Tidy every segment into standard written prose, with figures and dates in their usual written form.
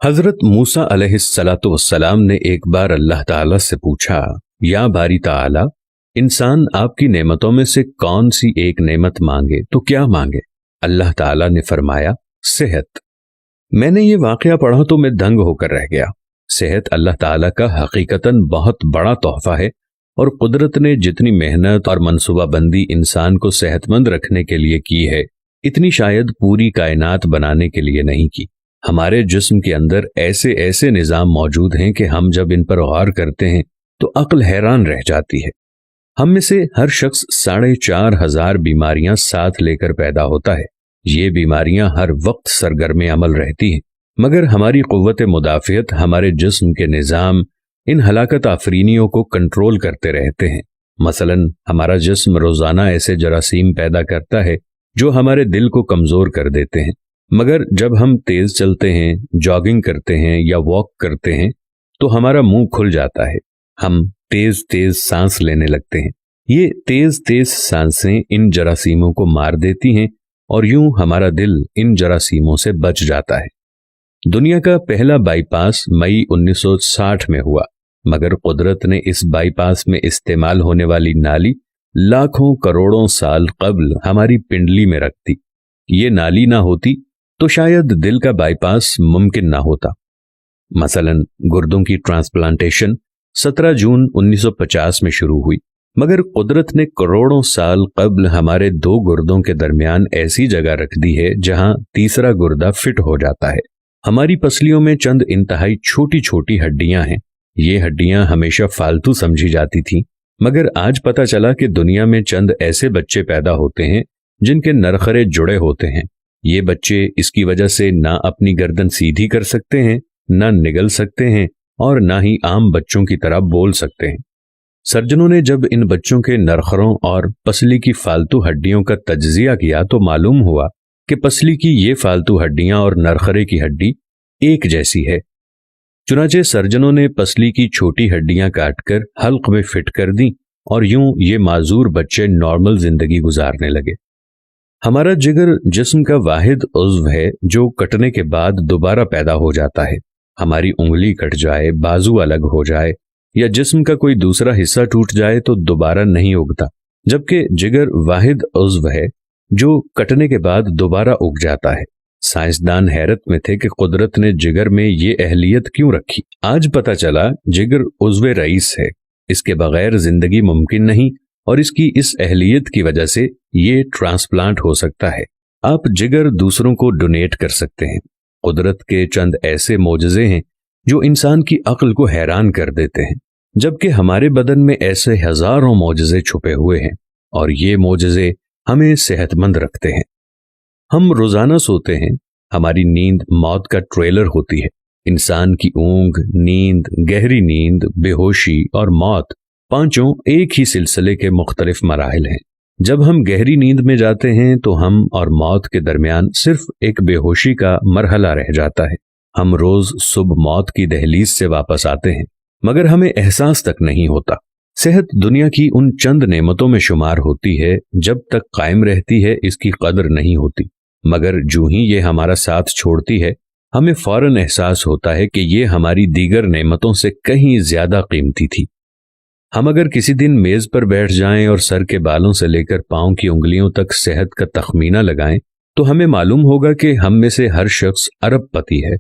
حضرت موسیٰ علیہ الصلاۃ والسلام نے ایک بار اللہ تعالیٰ سے پوچھا، یا باری تعالیٰ، انسان آپ کی نعمتوں میں سے کون سی ایک نعمت مانگے تو کیا مانگے؟ اللہ تعالیٰ نے فرمایا، صحت۔ میں نے یہ واقعہ پڑھا تو میں دنگ ہو کر رہ گیا۔ صحت اللہ تعالیٰ کا حقیقتاً بہت بڑا تحفہ ہے، اور قدرت نے جتنی محنت اور منصوبہ بندی انسان کو صحت مند رکھنے کے لیے کی ہے، اتنی شاید پوری کائنات بنانے کے لیے نہیں کی۔ ہمارے جسم کے اندر ایسے ایسے نظام موجود ہیں کہ ہم جب ان پر غور کرتے ہیں تو عقل حیران رہ جاتی ہے۔ ہم میں سے ہر شخص 4,500 بیماریاں ساتھ لے کر پیدا ہوتا ہے۔ یہ بیماریاں ہر وقت سرگرم عمل رہتی ہیں، مگر ہماری قوت مدافعت، ہمارے جسم کے نظام ان ہلاکت آفرینیوں کو کنٹرول کرتے رہتے ہیں۔ مثلا ہمارا جسم روزانہ ایسے جراثیم پیدا کرتا ہے جو ہمارے دل کو کمزور کر دیتے ہیں، مگر جب ہم تیز چلتے ہیں، جاگنگ کرتے ہیں یا واک کرتے ہیں تو ہمارا منہ کھل جاتا ہے، ہم تیز تیز سانس لینے لگتے ہیں۔ یہ تیز تیز سانسیں ان جراثیموں کو مار دیتی ہیں، اور یوں ہمارا دل ان جراثیموں سے بچ جاتا ہے۔ دنیا کا پہلا بائی پاس مئی 1960 میں ہوا، مگر قدرت نے اس بائی پاس میں استعمال ہونے والی نالی لاکھوں کروڑوں سال قبل ہماری پنڈلی میں رکھ دی۔ یہ نالی نہ ہوتی تو شاید دل کا بائی پاس ممکن نہ ہوتا۔ مثلا گردوں کی ٹرانسپلانٹیشن 17 جون 1950 میں شروع ہوئی، مگر قدرت نے کروڑوں سال قبل ہمارے 2 گردوں کے درمیان ایسی جگہ رکھ دی ہے جہاں تیسرا گردہ فٹ ہو جاتا ہے۔ ہماری پسلیوں میں چند انتہائی چھوٹی چھوٹی ہڈیاں ہیں۔ یہ ہڈیاں ہمیشہ فالتو سمجھی جاتی تھیں، مگر آج پتہ چلا کہ دنیا میں چند ایسے بچے پیدا ہوتے ہیں جن کے نرخرے جڑے ہوتے ہیں۔ یہ بچے اس کی وجہ سے نہ اپنی گردن سیدھی کر سکتے ہیں، نہ نگل سکتے ہیں، اور نہ ہی عام بچوں کی طرح بول سکتے ہیں۔ سرجنوں نے جب ان بچوں کے نرخروں اور پسلی کی فالتو ہڈیوں کا تجزیہ کیا تو معلوم ہوا کہ پسلی کی یہ فالتو ہڈیاں اور نرخرے کی ہڈی ایک جیسی ہے۔ چنانچہ سرجنوں نے پسلی کی چھوٹی ہڈیاں کاٹ کر حلق میں فٹ کر دیں، اور یوں یہ معذور بچے نارمل زندگی گزارنے لگے۔ ہمارا جگر جسم کا واحد عضو ہے جو کٹنے کے بعد دوبارہ پیدا ہو جاتا ہے۔ ہماری انگلی کٹ جائے، بازو الگ ہو جائے یا جسم کا کوئی دوسرا حصہ ٹوٹ جائے تو دوبارہ نہیں اگتا، جبکہ جگر واحد عضو ہے جو کٹنے کے بعد دوبارہ اگ جاتا ہے۔ سائنسدان حیرت میں تھے کہ قدرت نے جگر میں یہ اہلیت کیوں رکھی۔ آج پتہ چلا جگر عضو رئیس ہے، اس کے بغیر زندگی ممکن نہیں، اور اس کی اس اہلیت کی وجہ سے یہ ٹرانسپلانٹ ہو سکتا ہے۔ آپ جگر دوسروں کو ڈونیٹ کر سکتے ہیں۔ قدرت کے چند ایسے معجزے ہیں جو انسان کی عقل کو حیران کر دیتے ہیں، جبکہ ہمارے بدن میں ایسے ہزاروں معجزے چھپے ہوئے ہیں، اور یہ معجزے ہمیں صحت مند رکھتے ہیں۔ ہم روزانہ سوتے ہیں، ہماری نیند موت کا ٹریلر ہوتی ہے۔ انسان کی اونگ، نیند، گہری نیند، بے ہوشی اور موت، پانچوں ایک ہی سلسلے کے مختلف مراحل ہیں۔ جب ہم گہری نیند میں جاتے ہیں تو ہم اور موت کے درمیان صرف ایک بے ہوشی کا مرحلہ رہ جاتا ہے۔ ہم روز صبح موت کی دہلیز سے واپس آتے ہیں، مگر ہمیں احساس تک نہیں ہوتا۔ صحت دنیا کی ان چند نعمتوں میں شمار ہوتی ہے، جب تک قائم رہتی ہے اس کی قدر نہیں ہوتی، مگر جو ہی یہ ہمارا ساتھ چھوڑتی ہے ہمیں فوراً احساس ہوتا ہے کہ یہ ہماری دیگر نعمتوں سے کہیں زیادہ قیمتی تھی۔ ہم اگر کسی دن میز پر بیٹھ جائیں اور سر کے بالوں سے لے کر پاؤں کی انگلیوں تک صحت کا تخمینہ لگائیں تو ہمیں معلوم ہوگا کہ ہم میں سے ہر شخص ارب پتی ہے۔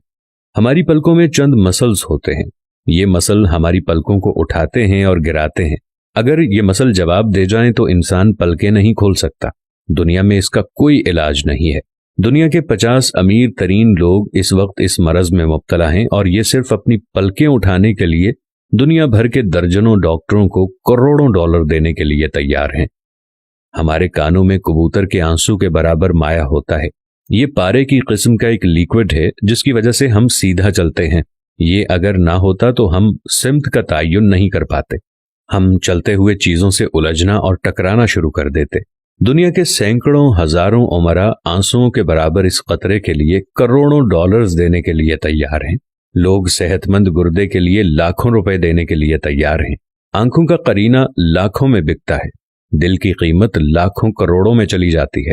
ہماری پلکوں میں چند مسلز ہوتے ہیں۔ یہ مسل ہماری پلکوں کو اٹھاتے ہیں اور گراتے ہیں۔ اگر یہ مسل جواب دے جائیں تو انسان پلکیں نہیں کھول سکتا۔ دنیا میں اس کا کوئی علاج نہیں ہے۔ دنیا کے 50 امیر ترین لوگ اس وقت اس مرض میں مبتلا ہیں، اور یہ صرف اپنی پلکیں اٹھانے کے لیے دنیا بھر کے درجنوں ڈاکٹروں کو کروڑوں ڈالر دینے کے لیے تیار ہیں۔ ہمارے کانوں میں کبوتر کے آنسو کے برابر مایع ہوتا ہے۔ یہ پارے کی قسم کا ایک لیکوڈ ہے جس کی وجہ سے ہم سیدھا چلتے ہیں۔ یہ اگر نہ ہوتا تو ہم سمت کا تعین نہیں کر پاتے۔ ہم چلتے ہوئے چیزوں سے الجھنا اور ٹکرانا شروع کر دیتے۔ دنیا کے سینکڑوں ہزاروں عمرا آنسوؤں کے برابر اس قطرے کے لیے کروڑوں ڈالرز دینے کے لیے تیار ہیں۔ لوگ صحت مند گردے کے لیے لاکھوں روپے دینے کے لیے تیار ہیں۔ آنکھوں کا قرینہ لاکھوں میں بکتا ہے۔ دل کی قیمت لاکھوں کروڑوں میں چلی جاتی ہے۔